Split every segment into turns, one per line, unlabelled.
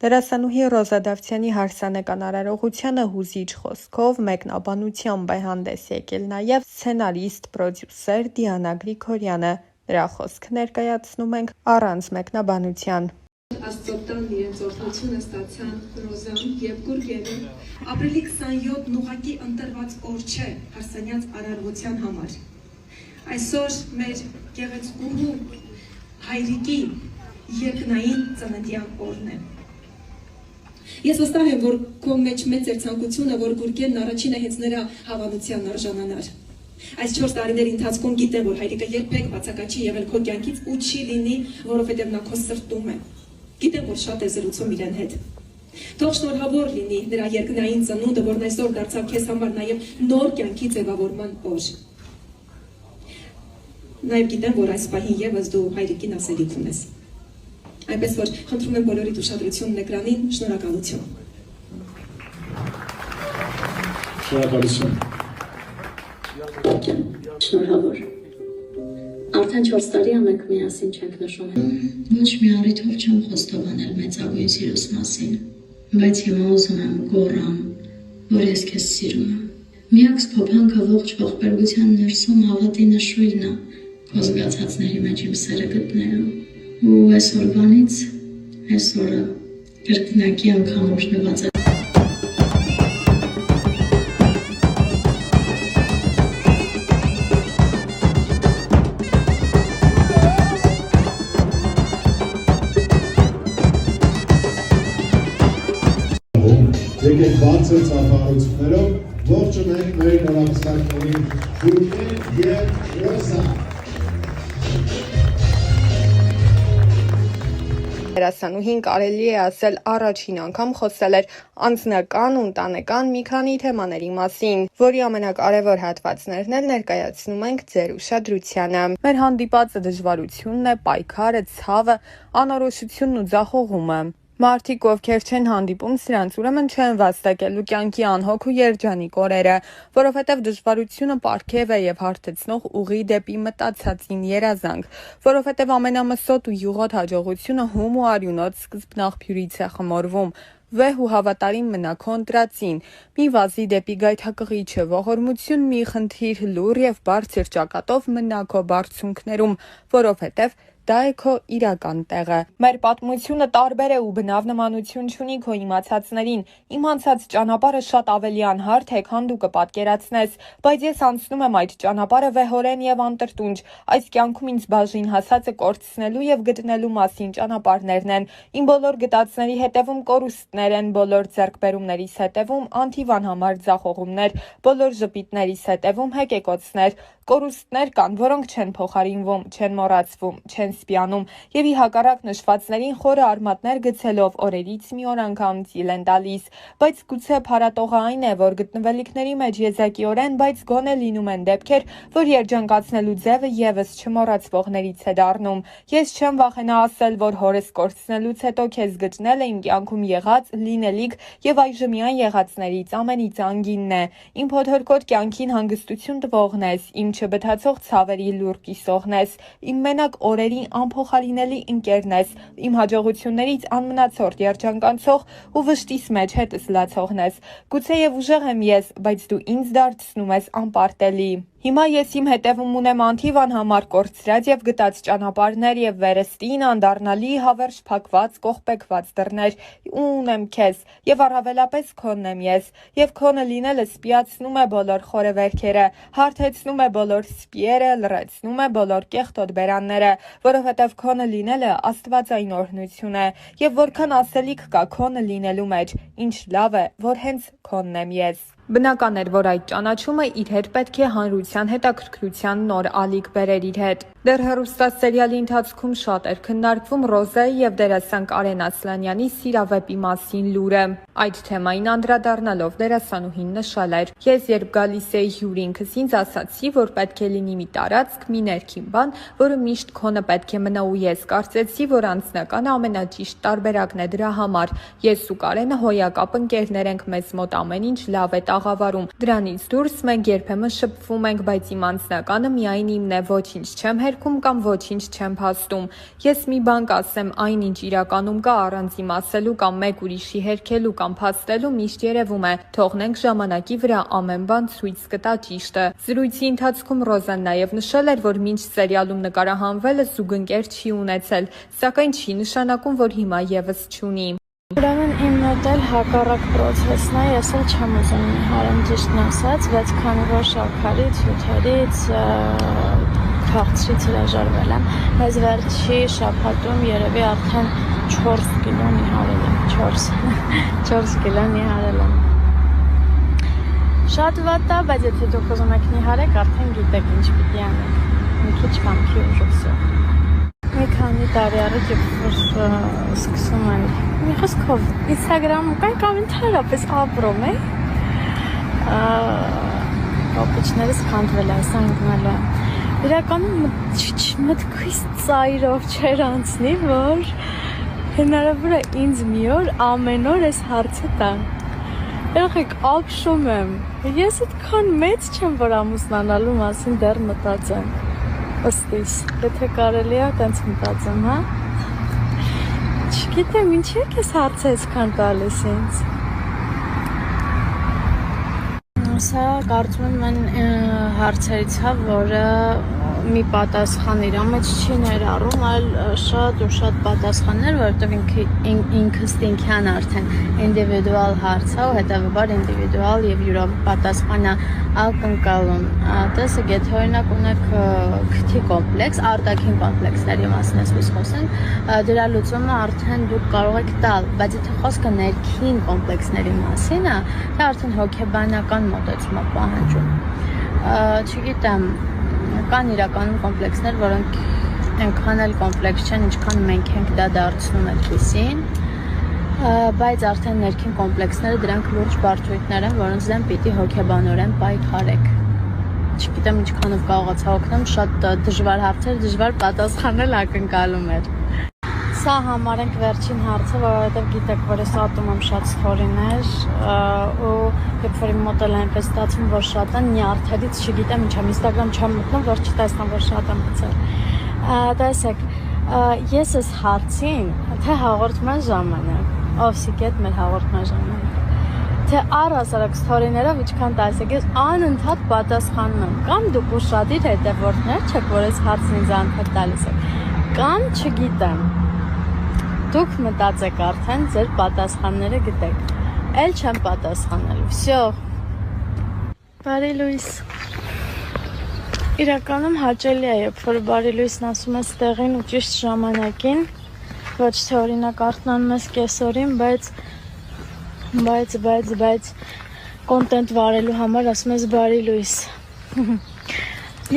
Դերասանուհի Ռոզա Դավթյանի հարսանեկան արարողությանը հուզիչ խոսքով մեկնաբանությամբ է հանդես եկել նաև սցենարիստ, պրոդյուսեր Դիանա Գրիգորյանը։ Նրա խոսքը ներկայացնում ենք առանց մեկնաբանության։
Աստծոտան իրենց օրհնությունը ստացան Ռոզան և Գուրգենը։ Ապրիլի 27-ն ուղղակի ընտրված օր չէ հարսանյաց արարողության համար։ Այսօր մեր գեղեցկուհու հայրիկի երկնային ծննդյան օրն է։ Ես վստահ եմ, որ քո մեջ մեծ էր ցանկությունը, որ Գուրգենն առաջինը հենց նրա հավանության արժանանար։ Այս 4 տարիների ընթացքում գիտեմ, որ հայրիկը երբեք բացակայ չի եղել քո կյանքից ու չի լինի, որովհետև նա քո սրտում է։ Գիտեմ, որ շատ է զրուցում իրեն հետ։ Թող շնորհավոր լինի նրա երկնային ծնունդը, որն այսօր դարձավ քեզ համար նաև նոր կյանքի ձևավորման օր։ Նաև գիտեմ, որ այս պահին ևս դու հայրիկին ասելիք ունես։ Այնպես որ խնդրում եմ բոլորիդ ուշադրությունն էկրանին, շնորհակալություն։
Շնորհակալություն։
Շնորհավոր։ Արդեն 4 տարի է մենք միասին չենք նշում։ Ոչ մի առիթով չեմ խոստովանել մեծագույն սիրուս մասին, բայց հիմա ուզում եմ գոռամ, որ ես քեզ սիրում եմ։ Միակ սփոփանքը ողջ ողբերգության ներսում հավատի նշույլն է, քո զգացածների մեջ իմ սերը գտնելու։ Ու այսօրվանից այսօրը կրկնակի անգամ օժնված է։
Եկեք բարձր ծափահարություններով ողջունենք մեր նորամսակներին Գուրգեն և Ռոզա։
Դերասանուհին կարելի է ասել առաջին անգամ խոսել էր անձնական ու ընտանեկան մի քանի թեմաների մասին, որի ամենակարևոր հատվածներն էլ ներկայացնում ենք ձեր ուշադրությանը։ Մեր հանդիպածը դժվարությունն է, պայքարը, ցավը, անորոշությունն ու ձախողումը։ Մարդիկ, ովքեր չեն հանդիպում սրանց, ուրեմն չեն վաստակելու կյանքի անհոգ ու երջանիկ օրերը, որովհետև դժվարությունը պարգև է և հարթեցնող ուղի դեպի մտածածին երազանք, որովհետև ամենամսոտ ու յուղոտ հաջողությունը հում ու արյունոտ սկզբնաղբյուրից է խմորվում։ Վեհ ու հավատարիմ մնա քո ընտրածին, մի վազի դեպի գայթակղիչը, ողորմություն մի խնդիր լուռ և բարձր ճակատով մնա քո բարձունքներում, որովհետև դա է քո իրական տեղը։ Մեր պատմությունը տարբեր է ու բնավ նմանություն չունի քո իմացածներին։ Իմ անցած ճանապարհը շատ ավելի անհարթ է, քան դու կպատկերացնես, բայց ես անցնում եմ այդ ճանապարհը վեհորեն և անտրտունջ։ Այս կյանքում ինձ բաժին հասածը կորցնելու և գտնելու մասին ճանապարհներն են։ Իմ բոլոր գտածների հետևում կորուստներ են, բոլոր ձեռքբերումներիս հետևում անթիվան համար ձախողումներ, բոլոր ժպիտներիս հետևում հեկեկոցներ։ Կորուստներ կան, որոնք չեն փոխարինվում, չեն մոռացվում, չեն սպիանում և ի հակառակ նշվածներին խորը արմատներ գցելով օրերից մի օր անգամ ծիլ են տալիս, բայց գուցե փառատողը այն է, որ գտնվելիքների մեջ եզակիորեն, բայց գոնե լինում են դեպքեր, որ երջանկացնելու ձևը ևս չմոռացվողներից է դառնում։ Ես չեմ վախենա ասել, որ հորս կորցնելուց հետո քեզ գտնել է իմ կյանքում եղած, լինելիք և այժմյան եղածներից ամենից անգինն է։ Իմ փոթորկոտ կյանքին հանգստություն տվողն ես, իմ չբթացող ցավերի լուռ կիսողն ես, իմ մենակ օրերի անփոխարինելի ընկերն ես, իմ հաջողություններից անմնացորդ երջանկանցող ու վշտիս մեջ հետս լացողն ես։ Գուցեև ուժեղ եմ ես, բայց դու ինձ դարձնում ես անպարտելի։ Հիմա ես իմ հետևում ունեմ անթիվ անհամար կորցրած և գտած ճանապարհներ և վերստին անդառնալի հավերժ փակված, կողպեկված դռներ, ու ունեմ քեզ, և առավելապես քոնն եմ ես, և քոնը լինելը սպիացնում է բոլոր խորեվերքերը, հարթեցնում է բոլոր սպիերը, լռեցնում է բոլոր կեղտոտ բերանները, որովհետև քոնը լինելը աստվածային օրհնություն է, և որքան ասելիք կա քոնը լինելու մեջ, ինչ լավ է, որ հենց քոնն եմ ես։ Բնական էր, որ այդ ճանաչումը իր հետ պետք է հանրության հետաքրքրության նոր ալիք բերեր իր հետ։ Դեռ հեռուստասերիալի ընթացքում շատ էր քննարկվում Ռոզայի և դերասան Կարեն Ասլանյանի սիրավեպի մասին լուրը։ Այդ թեմային անդրադառնալով դերասանուհին նշել էր. «Ես երբ գալիս էի հյուր ինքս ինձ ասացի, որ պետք է լինի մի տարածք, մի ներքին բան, որը միշտ քոնը պետք է մնա ու ես կարծեցի, որ անձնականը ամենաճիշտ տարբերակն է դրա համար։ Ես ու Կարենը հոյակապ ընկերներ ենք, մեզ մոտ ամեն ինչ լավ է տաղավարում։ Դրանից դուրս մենք երբեմն շփվում ենք, բայց իմ անձնականը միայն իմն է, ոչինչ չեմ հերքում կամ ոչինչ չեմ փաստում։ Ես մի բան կասեմ, այնինչ իրականում կա առանց իմացելու կամ մեկ ուրիշի հերքելու կամ փաստելու միշտ երևում է։ Թողնենք ժամանակի վրա ամեն բան ցույց կտա ճիշտը։ Զրույցի ընթացքում Ռոզան նաև նշել էր, որ մինչ սերիալում նկարահանվելը զուգընկեր չի ունեցել, սակայն չի նշանակում, որ հիմա եւս չունի։
Ուրեմն իմ մոտ էլ հակառակ process-ն է, ես էլ չեմ ուզում նիհարեմ ճիշտն ասած, բայց քանի որ շաքարից, հյութերից, քաղցրից հրաժարվել եմ, մեզ վերջի շաբաթում երևի արդեն 4 կիլո նիհարել եմ, 4 կիլո նիհարել եմ։ Շատ վատ է, բայց եթե դուք ուզում եք նիհարեք, արդեն գիտեք ինչ պիտի անեք, մի քիչ կամքի ուժով։ Մի քանի տարի առաջ սկսում եմ մի խոսքով Instagram-ում կամ ընդհանրապես ապրում էի կապիչներս քանդվել այս անգնալը իրականում մտքից ծայրով չէր անցնի, որ հնարավոր է ինձ մի օր ամեն օր այս հարցը տան երեխեք ապշում եմ ես այդքան մեծ չեմ, որ ամուսնանալու մասին դեռ մտածեմ Ոստիս, եթե կարելի է, տենց մտածեմ, հա? Չգիտեմ, ինչ եք ես հարցը այսքան տալիս ինձ։ Սա կարծում եմ հարցերից հա, որը մի պատասխան իր մեջ չի ներառում, այլ շատ ու շատ պատասխաններ, որովհետև ինքս ինքյան արդեն ինդիվիդուալ հարց է, ու հետևաբար ինդիվիդուալ եւ յուրա պատասխանը ակնկալում։ Տեսեք, եթե օրինակ ունեք քթի կոմպլեքս, արտաքին կոմպլեքսների մասին ես խոսենք, դրա լուծումը արդեն դուք կարող եք տալ, բայց եթե խոսքը ներքին կոմպլեքսների մասին է, դա արդեն հոգեբանական մոտեցում է պահանջում։ Չգիտեմ, կան իրականում կոմպլեքսներ, որոնք այնքան էլ կոմպլեքս չեն, ինչքան մենք ենք դա դարձնում այդպիսին, բայց արդեն ներքին կոմպլեքսները դրանք լուրջ բարդություններ են, որոնց դեմ պիտի հոգեբանորեն պայքարեք։ Չգիտեմ ինչքանով կարողացա օգնեմ, շատ դժվար հարցեր, դժվար պատասխանել ակնկալում էր։ Սա համարենք վերջին հարցը, որովհետև գիտեք, որ ես ատում եմ շատ ստորիներ ու երբ որ իմ մոտ էլ այնպես ստացվում, որ շատ են, նյարդերից չգիտեմ ինչ եմ, Instagram չեմ մտնում, որ չտեսնեմ, որ շատ եմ գցել։ Տեսեք, ես այս հարցին, թե հաղորդման ժամանակ, Օվսիկետ մեր հաղորդման ժամանակ, թե առհասարակ ստորիներով ինչքան տասեք, ես անընդհատ պատասխանում եմ, կամ դուք ուշադիր հետևորդներ չեք, որ այս հարցն ինձ անընդհատ տալիս եք, կամ չգիտեմ Դուք մտածեք արդեն ձեր պատասխանները գտեք, էլ չեմ պատասխանելու, վсё, բարի լույս, իրականում հաճելի է, երբ որ բարի լույսն ասում ես տեղին ու ճիշտ ժամանակին, ոչ թե օրինակ արթնանում ես կեսօրին, բայց կոնտենտ վարելու համար ասում ես բարի լույս,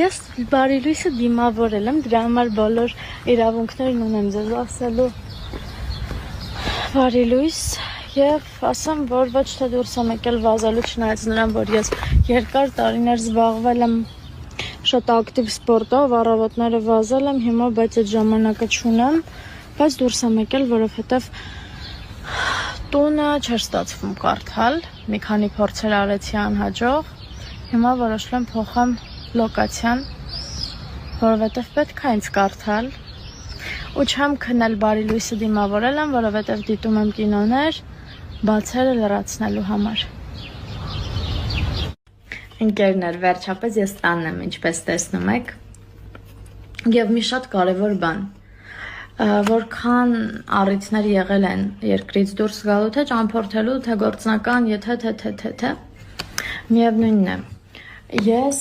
ես բարի լույսը դիմավորել եմ, դրա համար բոլոր իրավունքներն ունեմ ձեզ ասելու Բարի լույս եւ ասեմ, որ ոչ թե դուրս եմ եկել վազելու, չնայած նրան, որ ես երկար տարիներ զբաղվել եմ շատ ակտիվ սպորտով, առավոտները վազել եմ, հիմա բայց այդ ժամանակը չունեմ, բայց դուրս եմ եկել, որովհետեւ տունը չէր ստացվում կարդալ, մի քանի փորձեր արեցի անհաջող, հիմա որոշել եմ փոխեմ լոկացիան, որովհետեւ պետք է ինձ կարդալ ու չեմ քնել բարի լույսը դիմավորել եմ, որովհետև դիտում եմ կինոներ, բացերը լրացնելու համար։ Ընկերներ, վերջապես ես տանն եմ, ինչպես տեսնում եք, և մի շատ կարևոր բան, որքան առիթներ եղել են երկրից դուրս գալու, թե ճամփորդելու, թե գործնական, եթե, միևնույնն է, ես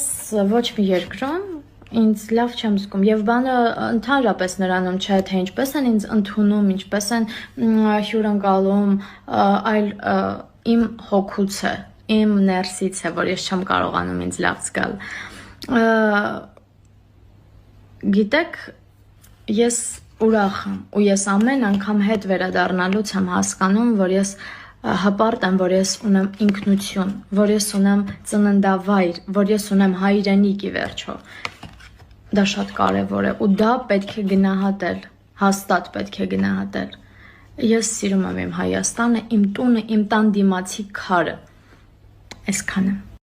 ոչ մի երկրում ինձ լավ չեմ զգում եւ բանը ընդհանրապես նրանում չէ թե ինչպես են ինձ ընդունում, ինչպես են հյուրընկալում, այլ իմ հոգուց է, իմ ներսից է, որ ես չեմ կարողանում ինձ լավ զգալ։ Գիտեք, ես ուրախ եմ ու ես ամեն անգամ հետ վերադառնալուց եմ հասկանում, որ ես հպարտ եմ, որ ես ունեմ ինքնություն, որ ես ունեմ ծննդավայր, որ ես ունեմ հայրենիք ի վերջո։ Դա շատ կարևոր է ու դա պետք է գնահատել, հաստատ պետք է գնահատել։ Ես սիրում եմ իմ Հայաստանը, իմ տունը, իմ տան դիմացի քարը։ Այսքանը։